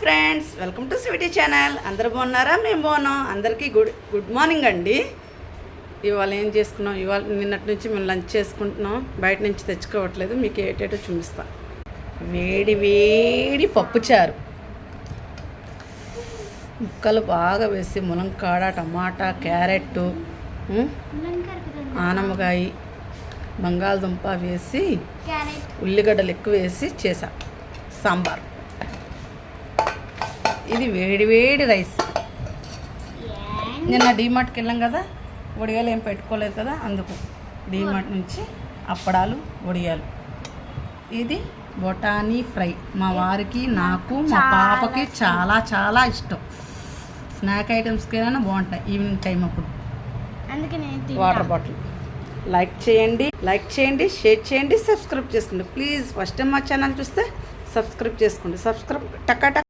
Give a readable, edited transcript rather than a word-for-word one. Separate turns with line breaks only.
Friends, welcome to sweety channel. అందరూ బాగున్నారా? మేము బాగున్నాం. అందరికీ గుడ్ మార్నింగ్ అండి. ఇవాళ ఏం చేసుకున్నాం? ఇవాళ నిన్నటి నుంచి మేము లంచ్ చేసుకుంటున్నాం. బయట నుంచి తెచ్చుకోవట్లేదు. మీకు ఏటేటో చూపిస్తాం. వేడి వేడి పప్పుచారు, ముక్కలు బాగా వేసి ములంకాడ, టమాటా, క్యారెట్, ఆనమకాయ, బంగాళదుంప వేసి ఉల్లిగడ్డలు ఎక్కువ వేసి చేసా సాంబార్. ఇది వేడి వేడి రైస్. నిన్న డీమార్ట్కి వెళ్ళాం కదా, వడియాలు ఏం పెట్టుకోలేదు కదా, అందుకు డీమార్ట్ నుంచి అప్పడాలు, వడియాలు. ఇది బొటానీ ఫ్రై. మా వారికి, నాకు, మా పాపకి చాలా చాలా ఇష్టం. స్నాక్ ఐటమ్స్కైనా బాగుంటాయి ఈవినింగ్ టైం అప్పుడు. Water bottle. లైక్ చేయండి, షేర్ చేయండి, సబ్స్క్రైబ్ చేసుకోండి ప్లీజ్. ఫస్ట్ టైం మా ఛానల్ చూస్తే సబ్స్క్రైబ్ చేసుకోండి. సబ్స్క్రైబ్ టకా